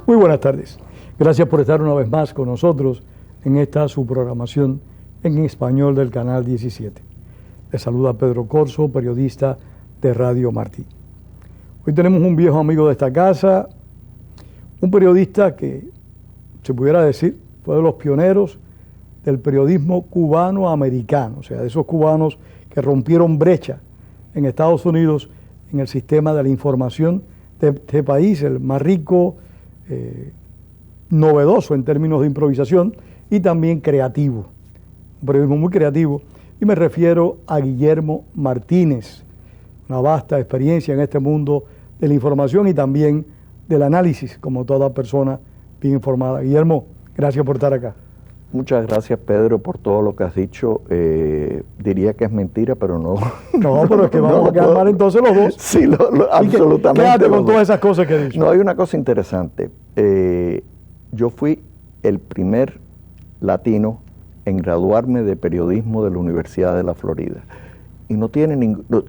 Muy buenas tardes. Gracias por estar una vez más con nosotros en esta su programación en español del Canal 17. Les saluda Pedro Corso, periodista de Radio Martí. Hoy tenemos un viejo amigo de esta casa, un periodista que, se pudiera decir, fue de los pioneros del periodismo cubano-americano, o sea, de esos cubanos que rompieron brecha en Estados Unidos en el sistema de la información de este país, el más rico, novedoso en términos de improvisación y también creativo, un periodismo muy creativo, y me refiero a Guillermo Martínez, una vasta experiencia en este mundo de la información y también del análisis, como toda persona bien informada. Guillermo, gracias por estar acá. Muchas gracias, Pedro, por todo lo que has dicho. Diría que es mentira, pero no. No, pero es que vamos a quedar mal entonces los dos. Sí, absolutamente. Quédate con todas esas cosas que he dicho. No, hay una cosa interesante. Yo fui el primer latino en graduarme de periodismo de la Universidad de la Florida. Y no tiene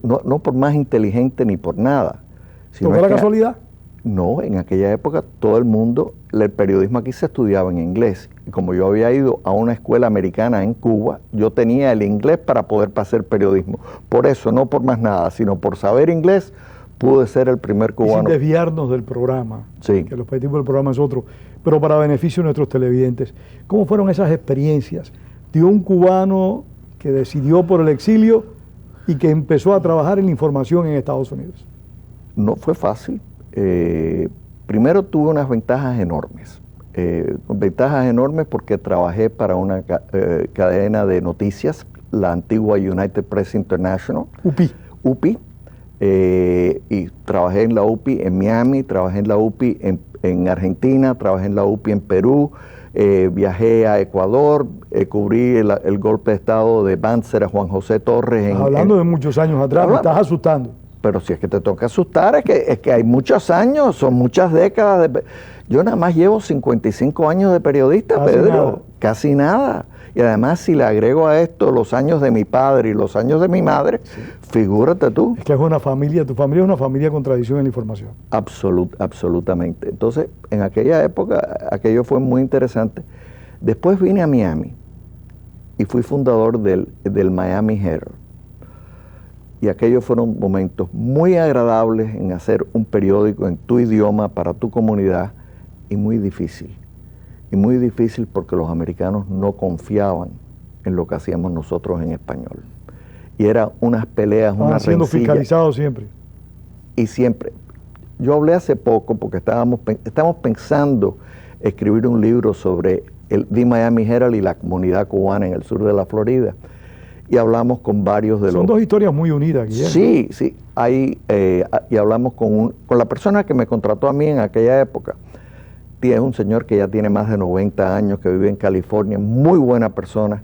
no por más inteligente ni por nada. ¿No fue la casualidad? No, en aquella época todo el mundo, el periodismo aquí se estudiaba en inglés. Y como yo había ido a una escuela americana en Cuba, yo tenía el inglés para poder hacer periodismo. Por eso, no por más nada, sino por saber inglés, pude ser el primer cubano. Y sin desviarnos del programa, sí, que el objetivo del programa es otro, pero para beneficio de nuestros televidentes. ¿Cómo fueron esas experiencias de un cubano que decidió por el exilio y que empezó a trabajar en la información en Estados Unidos? No fue fácil. Primero tuve unas ventajas enormes. Ventajas enormes porque trabajé para una cadena de noticias, la antigua United Press International. UPI. Y trabajé en la UPI en Miami, trabajé en la UPI en Argentina, trabajé en la UPI en Perú, viajé a Ecuador, cubrí el golpe de estado de Banzer a Juan José Torres. Hablando de muchos años atrás, me estás asustando. Pero si es que te toca asustar, es que hay muchos años, son muchas décadas. Yo nada más llevo 55 años de periodista, casi Pedro. Nada. Casi nada. Y además, si le agrego a esto los años de mi padre y los años de mi madre, sí, figúrate tú. Es que es una familia, tu familia es una familia con tradición en la información. Absolutamente. Entonces, en aquella época, aquello fue muy interesante. Después vine a Miami y fui fundador del Miami Herald. Y aquellos fueron momentos muy agradables en hacer un periódico en tu idioma, para tu comunidad, y muy difícil. Y muy difícil porque los americanos no confiaban en lo que hacíamos nosotros en español. Y eran unas peleas, unas siendo rencillas. Fiscalizados siempre. Y siempre. Yo hablé hace poco porque estamos pensando escribir un libro sobre el The Miami Herald y la comunidad cubana en el sur de la Florida. Y hablamos con varios de los... Son dos historias muy unidas, Guillermo. Sí. Y hablamos con la persona que me contrató a mí en aquella época. Es un señor que ya tiene más de 90 años, que vive en California, muy buena persona.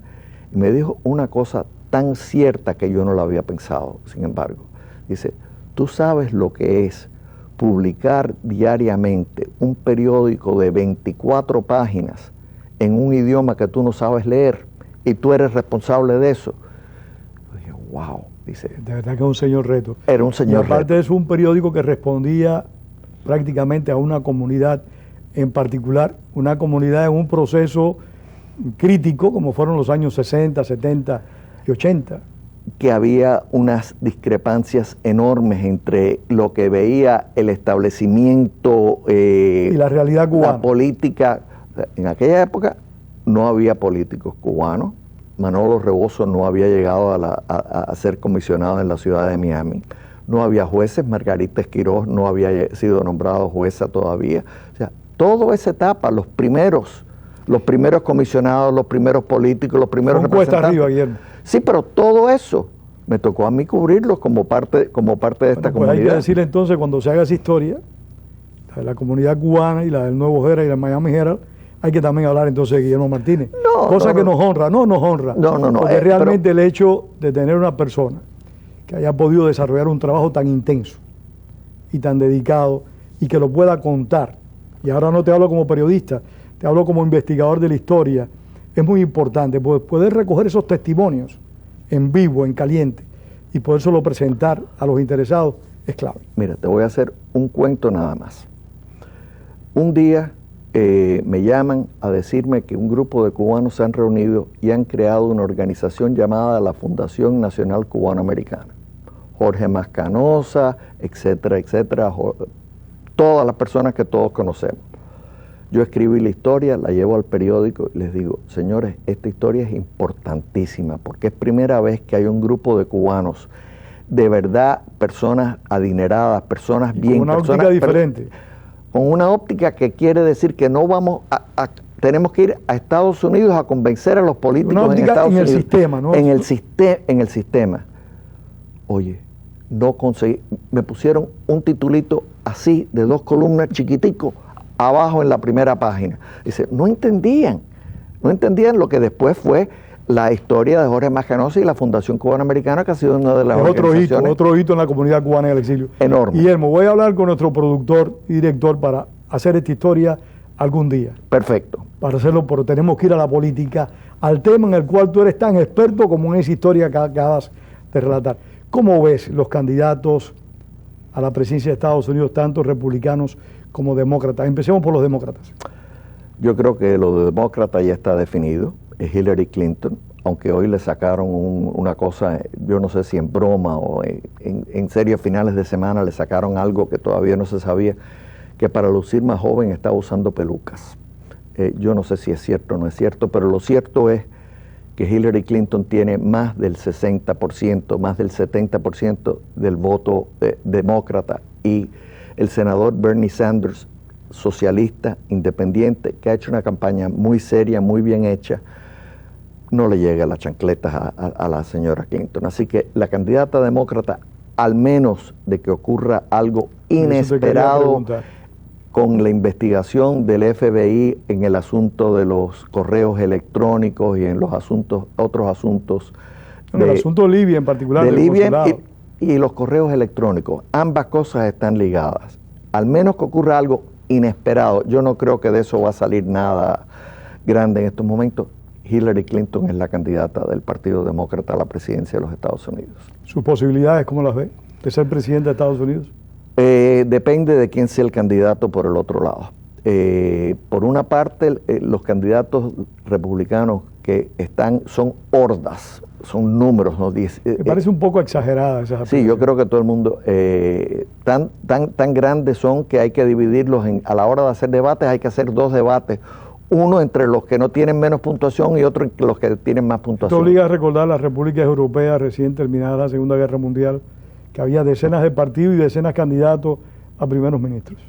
Y me dijo una cosa tan cierta que yo no la había pensado, sin embargo. Dice, tú sabes lo que es publicar diariamente un periódico de 24 páginas en un idioma que tú no sabes leer y tú eres responsable de eso. Wow, dice. De verdad que es un señor reto. Era un señor reto. Y aparte es un periódico que respondía prácticamente a una comunidad en particular, una comunidad en un proceso crítico, como fueron los años 60, 70 y 80. Que había unas discrepancias enormes entre lo que veía el establecimiento y la realidad cubana. La política. En aquella época no había políticos cubanos. Manolo Rebozo no había llegado a ser comisionado en la ciudad de Miami. No había jueces, Margarita Esquirós no había sido nombrado jueza todavía. O sea, toda esa etapa, los primeros comisionados, los primeros políticos, los primeros representantes. Cuesta arriba, Guillermo. Sí, pero todo eso me tocó a mí cubrirlo como parte de esta comunidad. Hay que decir entonces, cuando se haga esa historia, la de la comunidad cubana y la del Nuevo Herald y la Miami Herald, hay que también hablar entonces de Guillermo Martínez. Cosa que nos honra, nos honra. No. Porque realmente el hecho de tener una persona que haya podido desarrollar un trabajo tan intenso y tan dedicado y que lo pueda contar, y ahora no te hablo como periodista, te hablo como investigador de la historia, es muy importante, poder recoger esos testimonios en vivo, en caliente, y podérselo presentar a los interesados es clave. Mira, te voy a hacer un cuento nada más. Un día me llaman a decirme que un grupo de cubanos se han reunido y han creado una organización llamada la Fundación Nacional Cubano-Americana. Jorge Mascanosa, etcétera, etcétera, todas las personas que todos conocemos. Yo escribí la historia, la llevo al periódico y les digo, señores, esta historia es importantísima porque es primera vez que hay un grupo de cubanos, de verdad, personas adineradas, personas bien... Con una óptica diferente. Con una óptica que quiere decir que no vamos tenemos que ir a Estados Unidos a convencer a los políticos una óptica en Estados Unidos. En el sistema, ¿no? En el sistema. Oye, no conseguí, me pusieron un titulito así, de 2 columnas chiquitico, abajo en la primera página. Dice, no entendían lo que después fue la historia de Jorge Mascanosa y la Fundación Cubano-Americana, que ha sido una de las organizaciones. Otro hito en la comunidad cubana en el exilio. Enorme. Guillermo, voy a hablar con nuestro productor y director para hacer esta historia algún día. Perfecto. Para hacerlo, pero tenemos que ir a la política, al tema en el cual tú eres tan experto como en esa historia que acabas de relatar. ¿Cómo ves los candidatos a la presidencia de Estados Unidos, tanto republicanos como demócratas? Empecemos por los demócratas. Yo creo que lo de demócratas ya está definido. Es Hillary Clinton, aunque hoy le sacaron una cosa, yo no sé si en broma o en serio, a finales de semana le sacaron algo que todavía no se sabía, que para lucir más joven estaba usando pelucas. Yo no sé si es cierto o no es cierto, pero lo cierto es que Hillary Clinton tiene más del 60%, más del 70% del voto demócrata, y el senador Bernie Sanders, socialista, independiente, que ha hecho una campaña muy seria, muy bien hecha, no le llega las chancletas a la señora Clinton. Así que la candidata demócrata, al menos de que ocurra algo inesperado con la investigación del FBI en el asunto de los correos electrónicos y en los otros asuntos. El asunto de Libia en particular. De Libia y los correos electrónicos. Ambas cosas están ligadas. Al menos que ocurra algo inesperado. Yo no creo que de eso va a salir nada grande en estos momentos. Hillary Clinton es la candidata del Partido Demócrata a la presidencia de los Estados Unidos. ¿Sus posibilidades cómo las ve de ser presidente de Estados Unidos? Depende de quién sea el candidato por el otro lado. Por una parte, los candidatos republicanos que son hordas, son números, ¿no? Me parece un poco exagerada esa afirmación. Sí, yo creo que todo el mundo, tan grandes son que hay que dividirlos a la hora de hacer debates, hay que hacer 2 debates. Uno entre los que no tienen menos puntuación y otro entre los que tienen más puntuación. Esto obliga a recordar las repúblicas europeas recién terminada la Segunda Guerra Mundial, que había decenas de partidos y decenas de candidatos a primeros ministros.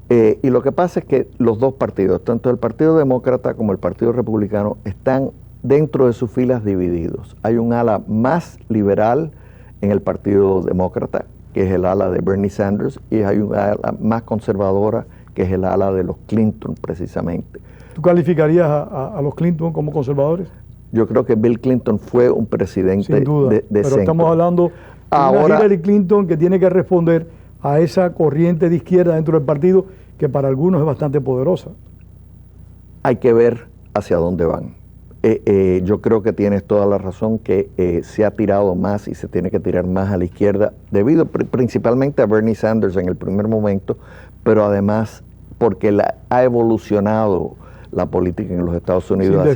Y lo que pasa es que los dos partidos, tanto el Partido Demócrata como el Partido Republicano, están dentro de sus filas divididos. Hay un ala más liberal en el Partido Demócrata, que es el ala de Bernie Sanders, y hay un ala más conservadora, que es el ala de los Clinton, precisamente. ¿Tú calificarías a los Clinton como conservadores? Yo creo que Bill Clinton fue un presidente sin duda, de pero centro. Estamos hablando de una Hillary Clinton que tiene que responder a esa corriente de izquierda dentro del partido que para algunos es bastante poderosa. Hay que ver hacia dónde van. Yo creo que tienes toda la razón que se ha tirado más y se tiene que tirar más a la izquierda debido principalmente a Bernie Sanders en el primer momento, pero además porque ha evolucionado la política en los Estados Unidos.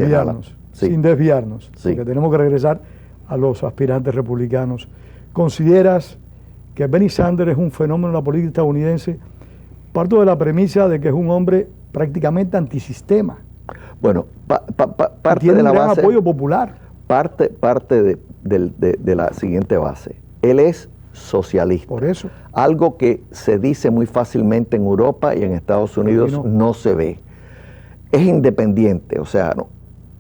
Sin desviarnos, sí. Porque tenemos que regresar a los aspirantes republicanos. ¿Consideras que Bernie Sanders es un fenómeno en la política estadounidense? Parto de la premisa de que es un hombre prácticamente antisistema. Bueno, parte tiene de la un gran base, apoyo popular. Parte de la siguiente base. Él es socialista. Por eso. Algo que se dice muy fácilmente en Europa y en Estados Unidos no se ve. Es independiente, o sea, no.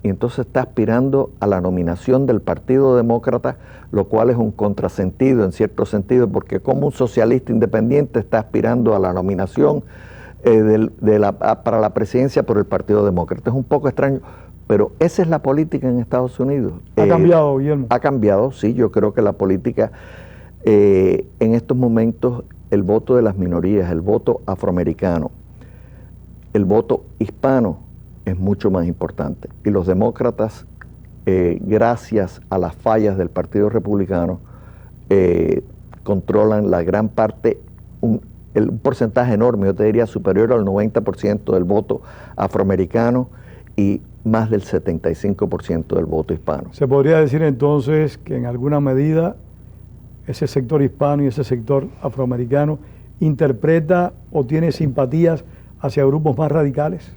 Y entonces está aspirando a la nominación del Partido Demócrata, lo cual es un contrasentido en cierto sentido, porque como un socialista independiente está aspirando a la nominación para la presidencia por el Partido Demócrata. Es un poco extraño, pero esa es la política en Estados Unidos. ¿Ha cambiado, Guillermo? Ha cambiado, sí. Yo creo que la política en estos momentos, el voto de las minorías, el voto afroamericano, el voto hispano es mucho más importante. Y los demócratas, gracias a las fallas del Partido Republicano, controlan la gran parte, un porcentaje enorme, yo te diría superior al 90% del voto afroamericano y más del 75% del voto hispano. Se podría decir entonces que en alguna medida ese sector hispano y ese sector afroamericano interpreta o tiene simpatías hacia grupos más radicales,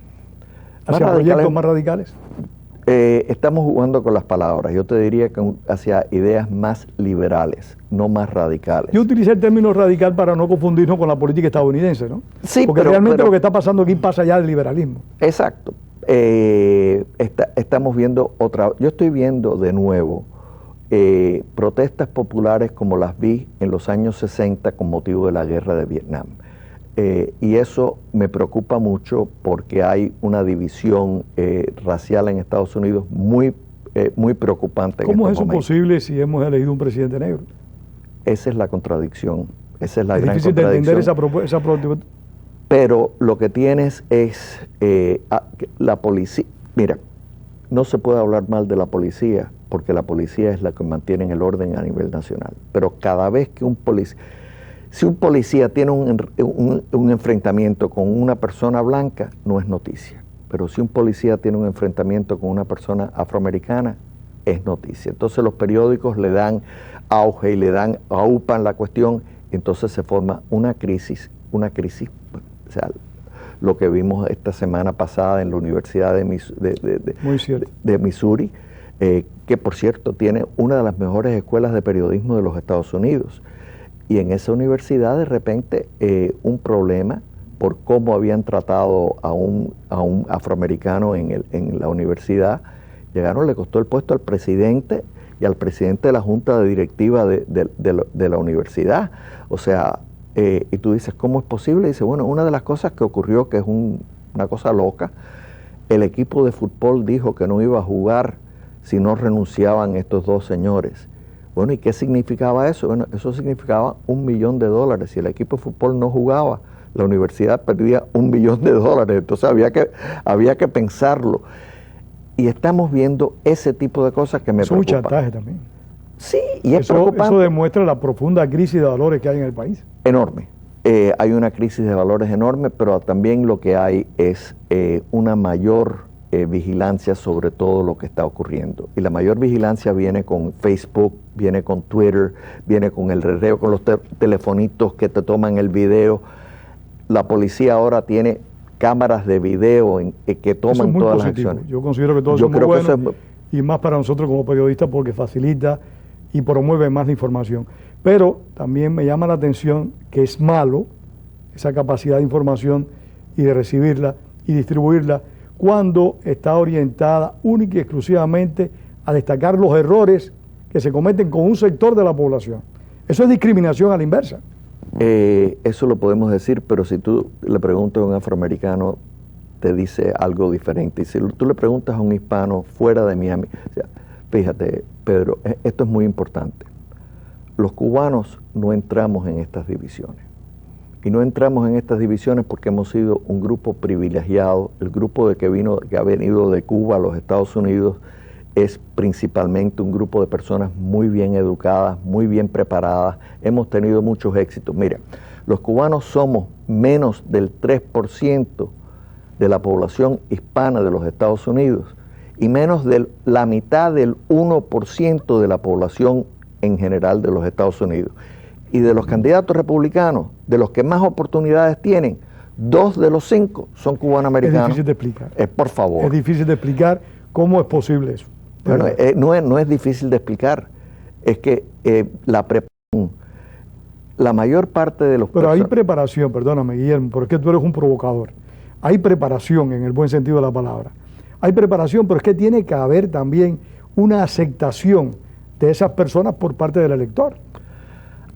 hacia proyectos más radicales. Estamos jugando con las palabras. Yo te diría que hacia ideas más liberales, no más radicales. Yo utilicé el término radical para no confundirnos con la política estadounidense, ¿no? Sí, porque realmente lo que está pasando aquí pasa allá del liberalismo. Exacto. Estamos viendo yo estoy viendo de nuevo protestas populares como las vi en los años 60 con motivo de la guerra de Vietnam. Y eso me preocupa mucho porque hay una división racial en Estados Unidos muy preocupante. ¿Cómo es eso posible si hemos elegido un presidente negro? Esa es la contradicción. Esa es la gran difícil contradicción. de entender esa propuesta. Pero lo que tienes es la policía. Mira, no se puede hablar mal de la policía porque la policía es la que mantiene el orden a nivel nacional. Pero cada vez que si un policía tiene un enfrentamiento con una persona blanca, no es noticia. Pero si un policía tiene un enfrentamiento con una persona afroamericana, es noticia. Entonces los periódicos le dan auge y aupan la cuestión, y entonces se forma una crisis, o sea, lo que vimos esta semana pasada en la Universidad de Missouri, que por cierto tiene una de las mejores escuelas de periodismo de los Estados Unidos. Y en esa universidad de repente un problema por cómo habían tratado a un afroamericano en la universidad, le costó el puesto al presidente y al presidente de la junta de directiva de la universidad. O sea, y tú dices, ¿cómo es posible? Y dice, bueno, una de las cosas que ocurrió, que es una cosa loca, el equipo de fútbol dijo que no iba a jugar si no renunciaban estos dos señores. Bueno, ¿y qué significaba eso? Bueno, eso significaba $1 millón. Si el equipo de fútbol no jugaba, la universidad perdía $1 millón. Entonces había que pensarlo. Y estamos viendo ese tipo de cosas que me preocupan. Es un chantaje también. Sí, y es preocupante. Eso demuestra la profunda crisis de valores que hay en el país. Enorme. Hay una crisis de valores enorme, pero también lo que hay es una mayor vigilancia sobre todo lo que está ocurriendo. Y la mayor vigilancia viene con Facebook, viene con Twitter, viene con el reo, con los telefonitos que te toman el video. La policía ahora tiene cámaras de video que toman todas las acciones. Yo considero que todo eso es muy bueno, y más para nosotros como periodistas porque facilita y promueve más la información. Pero también me llama la atención que es malo esa capacidad de información y de recibirla y distribuirla cuando está orientada única y exclusivamente a destacar los errores que se cometen con un sector de la población. Eso es discriminación a la inversa. Eso lo podemos decir, pero si tú le preguntas a un afroamericano, te dice algo diferente. Y si tú le preguntas a un hispano fuera de Miami, o sea, fíjate, Pedro, esto es muy importante. Los cubanos no entramos en estas divisiones. Y no entramos en estas divisiones porque hemos sido un grupo privilegiado. El grupo que ha venido de Cuba a los Estados Unidos es principalmente un grupo de personas muy bien educadas, muy bien preparadas. Hemos tenido muchos éxitos. Mira, los cubanos somos menos del 3% de la población hispana de los Estados Unidos y menos de la mitad del 1% de la población en general de los Estados Unidos. Y de los candidatos republicanos, de los que más oportunidades tienen, 2 de los 5 son cubanoamericanos. Es difícil de explicar. Por favor. Es difícil de explicar cómo es posible eso. Bueno, no es difícil de explicar. Es que la mayor parte de los... Pero hay preparación, perdóname, Guillermo, porque tú eres un provocador. Hay preparación en el buen sentido de la palabra. Hay preparación, pero es que tiene que haber también una aceptación de esas personas por parte del elector.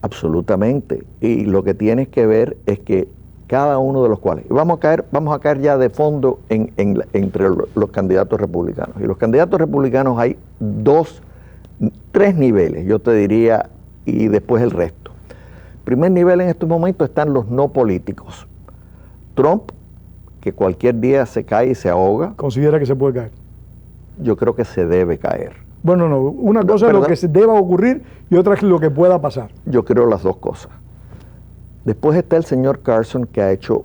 Absolutamente. Y lo que tienes que ver es que cada uno de los cuales, y vamos a caer ya de fondo entre los candidatos republicanos. Y los candidatos republicanos hay 3 niveles, yo te diría, y después el resto. Primer nivel en estos momentos están los no políticos. Trump, que cualquier día se cae y se ahoga. ¿Considera que se puede caer? Yo creo que se debe caer. Bueno, no, una cosa es lo que se deba ocurrir y otra es lo que pueda pasar. Yo creo las dos cosas. Después está el señor Carson, que ha hecho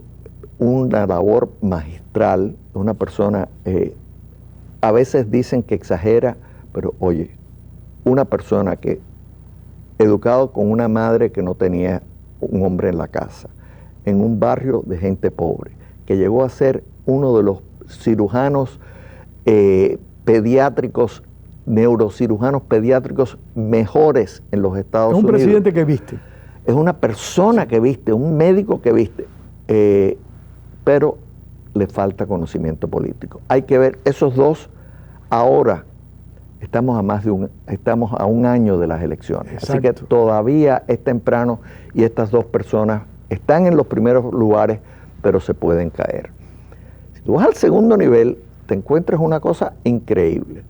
una labor magistral, una persona, a veces dicen que exagera, pero oye, una persona que, educado con una madre que no tenía un hombre en la casa, en un barrio de gente pobre, que llegó a ser uno de los cirujanos pediátricos, neurocirujanos pediátricos mejores en los Estados Unidos. Es un presidente que viste. Es una persona que viste, un médico que viste, pero le falta conocimiento político. Hay que ver esos dos. Ahora estamos a un año de las elecciones. Exacto. Así que todavía es temprano y estas dos personas están en los primeros lugares, pero se pueden caer. Si tú vas al segundo nivel, te encuentras una cosa increíble.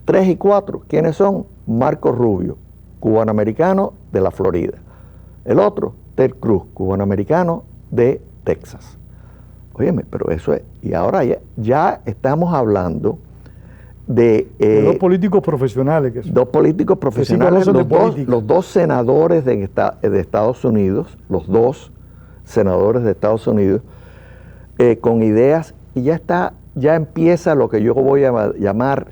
3 y 4, ¿quiénes son? Marco Rubio, cubanoamericano de la Florida. El otro, Ted Cruz, cubanoamericano de Texas. Óyeme, pero eso es. Y ahora ya estamos hablando de dos políticos profesionales. Que son. Dos políticos profesionales, los dos senadores de Estados Unidos, los dos senadores de Estados Unidos, con ideas, y ya empieza lo que yo voy a llamar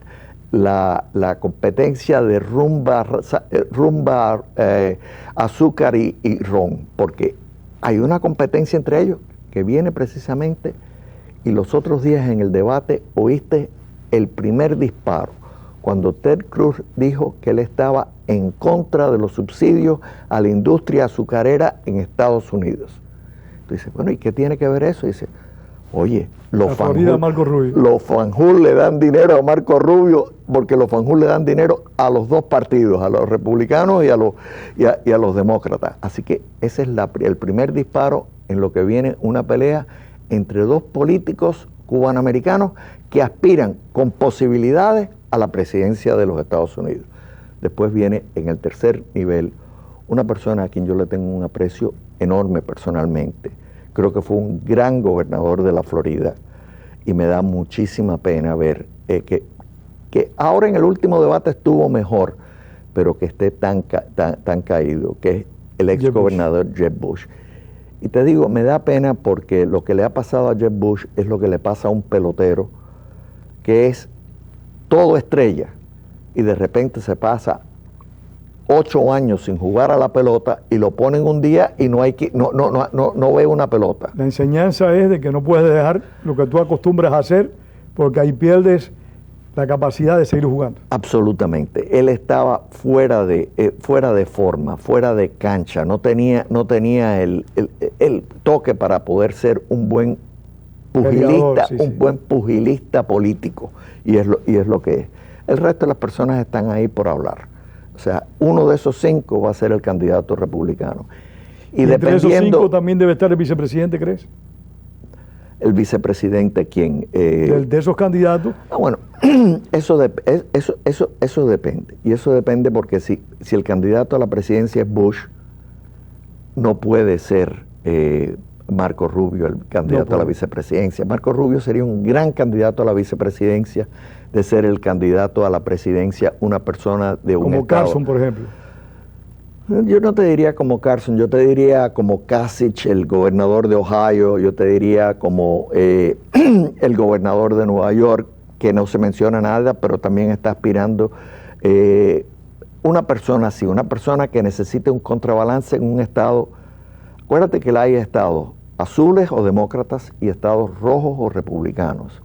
la competencia de rumba, azúcar y ron, porque hay una competencia entre ellos que viene precisamente, y los otros días en el debate oíste el primer disparo, cuando Ted Cruz dijo que él estaba en contra de los subsidios a la industria azucarera en Estados Unidos. Entonces, bueno, ¿y qué tiene que ver eso? Dice, oye, los Fanjul le dan dinero a Marco Rubio porque los Fanjul le dan dinero a los dos partidos, a los republicanos y a los demócratas. Así que ese es el primer disparo en lo que viene una pelea entre dos políticos cubanoamericanos que aspiran con posibilidades a la presidencia de los Estados Unidos. Después viene en el tercer nivel una persona a quien yo le tengo un aprecio enorme personalmente. Creo que fue un gran gobernador de la Florida y me da muchísima pena ver que ahora en el último debate estuvo mejor, pero que esté tan caído, que es el ex gobernador Jeb Bush. Y te digo, me da pena porque lo que le ha pasado a Jeb Bush es lo que le pasa a un pelotero, que es todo estrella, y de repente se pasa 8 años sin jugar a la pelota y lo ponen un día y no ve una pelota. La enseñanza es de que no puedes dejar lo que tú acostumbras a hacer, porque ahí pierdes la capacidad de seguir jugando. Absolutamente. Él estaba fuera de forma, fuera de cancha, no tenía el toque para poder ser un buen pugilista, buen pugilista político, y es lo que es. El resto de las personas están ahí por hablar. O sea, uno de esos 5 va a ser el candidato republicano. ¿Y entre esos 5 también debe estar el vicepresidente, crees? ¿El vicepresidente quién? ¿De esos candidatos? Bueno, eso depende. Y eso depende porque si el candidato a la presidencia es Bush, no puede ser Marco Rubio el candidato a la vicepresidencia. Marco Rubio sería un gran candidato a la vicepresidencia, de ser el candidato a la presidencia una persona de un como estado. Carson, por ejemplo. Yo no te diría como Carson, yo te diría como Kasich, el gobernador de Ohio, yo te diría como el gobernador de Nueva York, que no se menciona nada, pero también está aspirando. Una persona así, una persona que necesite un contrabalance en un estado. Acuérdate que hay estados azules o demócratas y estados rojos o republicanos.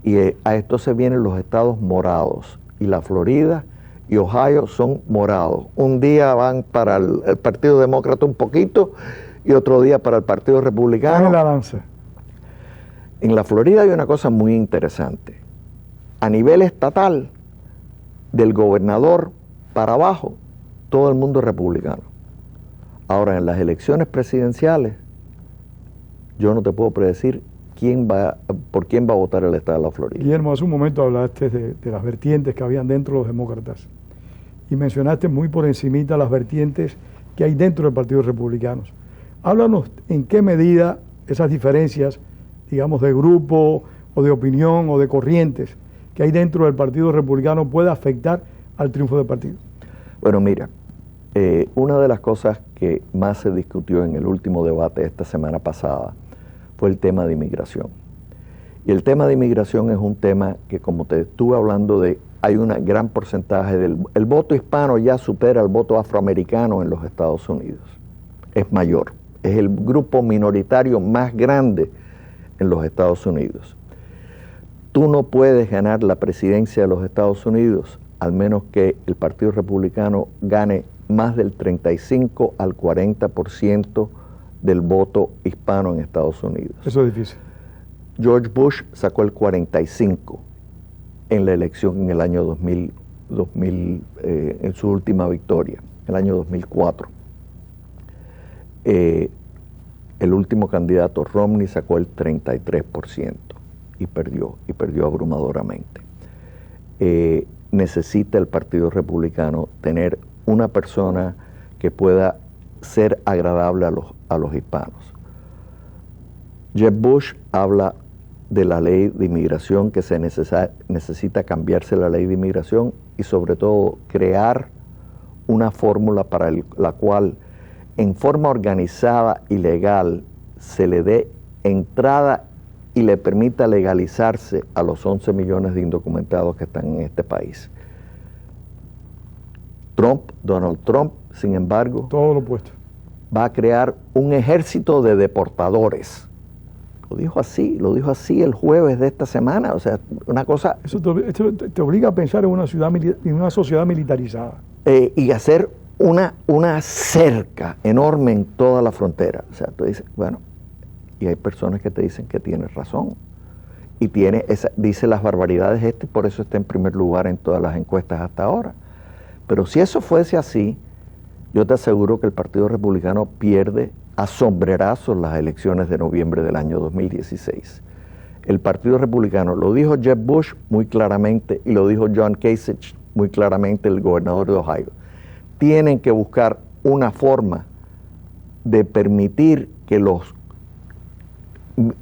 Y a esto se vienen los estados morados. Y la Florida y Ohio son morados. Un día van para el Partido Demócrata un poquito y otro día para el Partido Republicano. En la danza. En la Florida hay una cosa muy interesante. A nivel estatal, del gobernador para abajo, todo el mundo es republicano. Ahora, en las elecciones presidenciales, yo no te puedo predecir por quién va a votar el estado de la Florida. Guillermo, hace un momento hablaste de las vertientes que habían dentro de los demócratas y mencionaste muy por encimita las vertientes que hay dentro del Partido Republicano. Háblanos en qué medida esas diferencias, digamos, de grupo o de opinión o de corrientes que hay dentro del Partido Republicano puede afectar al triunfo del partido. Bueno, mira, Una de las cosas que más se discutió en el último debate de esta semana pasada fue el tema de inmigración. Y el tema de inmigración es un tema que, como te estuve hablando, hay un gran porcentaje el voto hispano ya supera el voto afroamericano en los Estados Unidos. Es mayor, es el grupo minoritario más grande en los Estados Unidos. Tú no puedes ganar la presidencia de los Estados Unidos al menos que el Partido Republicano gane más del 35 al 40% del voto hispano en Estados Unidos. Eso es difícil. George Bush sacó el 45 en la elección en el año 2000 en su última victoria, el año 2004. El último candidato, Romney, sacó el 33% y perdió abrumadoramente. Necesita el Partido Republicano tener una persona que pueda ser agradable a los hispanos. Jeb Bush habla de la ley de inmigración, que se necesita cambiarse la ley de inmigración y sobre todo crear una fórmula para la cual en forma organizada y legal se le dé entrada y le permita legalizarse a los 11 millones de indocumentados que están en este país. Donald Trump, sin embargo, todo lo opuesto, va a crear un ejército de deportadores. Lo dijo así el jueves de esta semana. O sea, una cosa... Eso te obliga a pensar en una sociedad militarizada. Y hacer una cerca enorme en toda la frontera. O sea, tú dices, bueno, y hay personas que te dicen que tienes razón. Y dice las barbaridades y por eso está en primer lugar en todas las encuestas hasta ahora. Pero si eso fuese así, yo te aseguro que el Partido Republicano pierde a sombrerazos las elecciones de noviembre del año 2016. El Partido Republicano, lo dijo Jeb Bush muy claramente y lo dijo John Kasich muy claramente, el gobernador de Ohio. Tienen que buscar una forma de permitir que los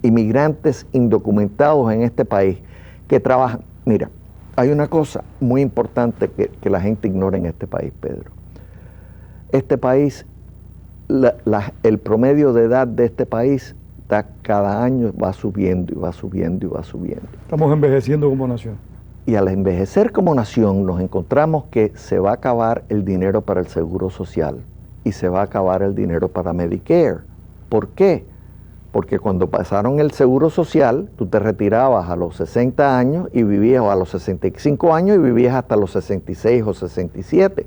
inmigrantes indocumentados en este país que trabajan... Mira, hay una cosa muy importante que la gente ignora en este país, Pedro. Este país, el promedio de edad de este país cada año va subiendo y va subiendo y va subiendo. Estamos envejeciendo como nación. Y al envejecer como nación nos encontramos que se va a acabar el dinero para el Seguro Social y se va a acabar el dinero para Medicare. ¿Por qué? Porque cuando pasaron el Seguro Social, tú te retirabas a los 60 años y vivías, o a los 65 años y vivías hasta los 66 o 67.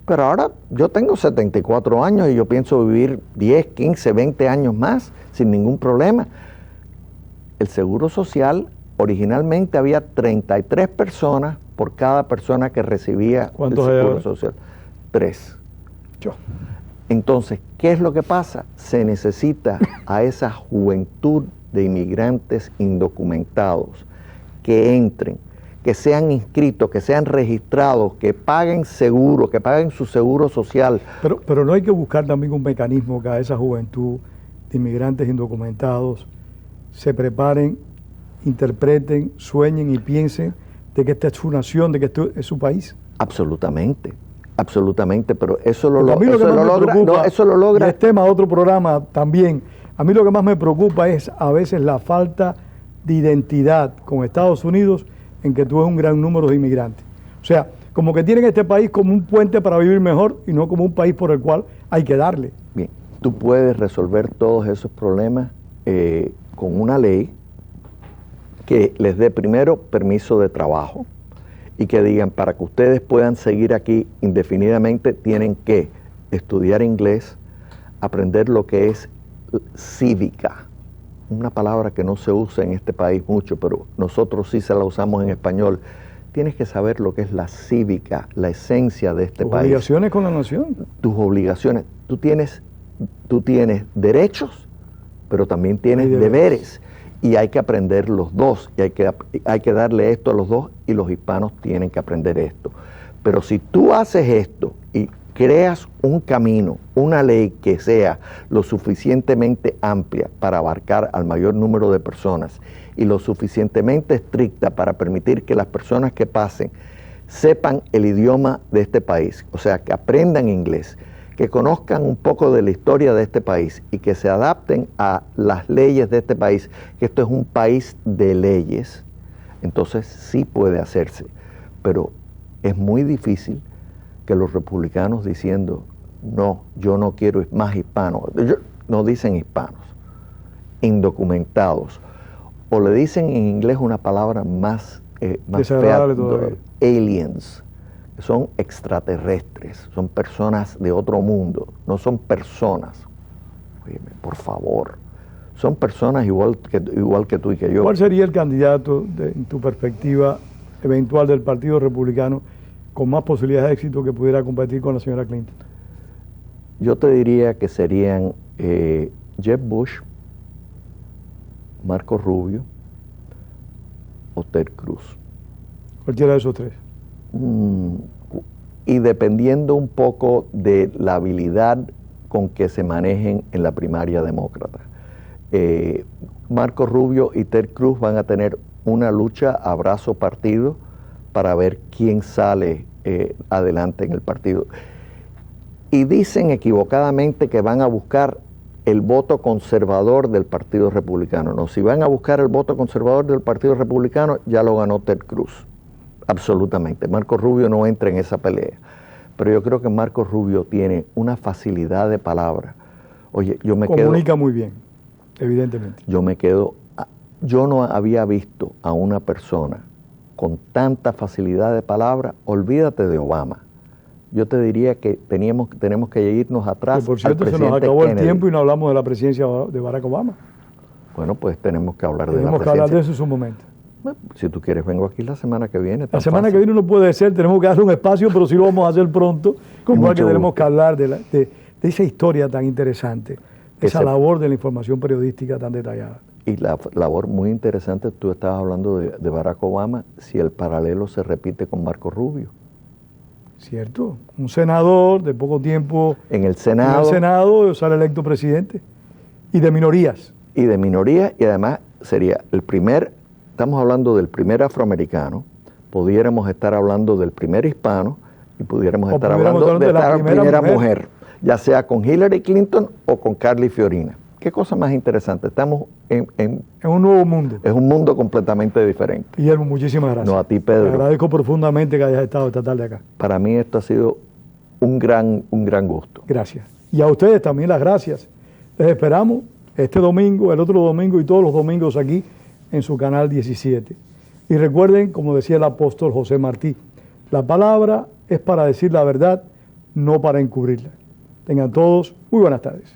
Pero ahora yo tengo 74 años y yo pienso vivir 10, 15, 20 años más sin ningún problema. El Seguro Social, originalmente había 33 personas por cada persona que recibía el Seguro Social. 3. Yo. Entonces, ¿qué es lo que pasa? Se necesita a esa juventud de inmigrantes indocumentados que entren, que sean inscritos, que sean registrados, que paguen seguro, que paguen su seguro social. Pero no hay que buscar también un mecanismo que a esa juventud de inmigrantes indocumentados se preparen, interpreten, sueñen y piensen de que esta es su nación, de que esto es su país. Absolutamente. Absolutamente, pero eso lo logra. Y es tema de otro programa también. A mí lo que más me preocupa es a veces la falta de identidad con Estados Unidos, en que tú ves un gran número de inmigrantes. O sea, como que tienen este país como un puente para vivir mejor y no como un país por el cual hay que darle. Bien, tú puedes resolver todos esos problemas con una ley que les dé primero permiso de trabajo, y que digan, para que ustedes puedan seguir aquí indefinidamente, tienen que estudiar inglés, aprender lo que es cívica, una palabra que no se usa en este país mucho, pero nosotros sí se la usamos en español. Tienes que saber lo que es la cívica, la esencia de este país. Tus obligaciones con la nación. Tus obligaciones. Tú tienes derechos, pero también tienes deberes. Y hay que aprender los dos, y hay que darle esto a los dos, y los hispanos tienen que aprender esto. Pero si tú haces esto y creas un camino, una ley que sea lo suficientemente amplia para abarcar al mayor número de personas y lo suficientemente estricta para permitir que las personas que pasen sepan el idioma de este país, o sea, que aprendan inglés, que conozcan un poco de la historia de este país y que se adapten a las leyes de este país, que esto es un país de leyes, entonces sí puede hacerse. Pero es muy difícil que los republicanos diciendo, no, yo no quiero más hispanos, no dicen hispanos, indocumentados, o le dicen en inglés una palabra más fea, aliens, son extraterrestres, son personas de otro mundo, no son personas. Óyeme, por favor, son personas igual que tú y que yo. ¿Cuál sería el candidato, en tu perspectiva, eventual del Partido Republicano con más posibilidades de éxito que pudiera competir con la señora Clinton? Yo te diría que serían Jeb Bush, Marco Rubio o Ted Cruz. Cualquiera de esos tres. Y dependiendo un poco de la habilidad con que se manejen en la primaria demócrata. Marco Rubio y Ted Cruz van a tener una lucha a brazo partido para ver quién sale adelante en el partido. Y dicen equivocadamente que van a buscar el voto conservador del Partido Republicano. No, si van a buscar el voto conservador del Partido Republicano, ya lo ganó Ted Cruz. Absolutamente. Marco Rubio no entra en esa pelea. Pero yo creo que Marco Rubio tiene una facilidad de palabra. Oye, comunica muy bien, evidentemente. Yo no había visto a una persona con tanta facilidad de palabra. Olvídate de Obama. Yo te diría que tenemos que irnos atrás. Que por cierto, se nos acabó el tiempo y no hablamos de la presidencia de Barack Obama. Bueno, pues tenemos que hablar de la presidencia. Tenemos que hablar de eso en su momento. Bueno, si tú quieres, vengo aquí la semana que viene. La semana que viene no puede ser, tenemos que darle un espacio, pero sí lo vamos a hacer pronto. Igual que tenemos que hablar de esa historia tan interesante, esa labor de la información periodística tan detallada. Y la labor muy interesante, tú estabas hablando de Barack Obama, si el paralelo se repite con Marco Rubio. Cierto, un senador de poco tiempo en el Senado sale electo presidente, y de minorías. Y de minorías, y además sería el primer, estamos hablando del primer afroamericano, pudiéramos estar hablando del primer hispano, y pudiéramos estar hablando de la primera mujer, ya sea con Hillary Clinton o con Carly Fiorina. Qué cosa más interesante, estamos en un nuevo mundo. Es un mundo completamente diferente. Guillermo, muchísimas gracias. No, a ti, Pedro. Te agradezco profundamente que hayas estado esta tarde acá. Para mí esto ha sido un gran gusto. Gracias. Y a ustedes también las gracias. Les esperamos este domingo, el otro domingo y todos los domingos aquí en su canal 17. Y recuerden, como decía el apóstol José Martí, la palabra es para decir la verdad, no para encubrirla. Tengan todos muy buenas tardes.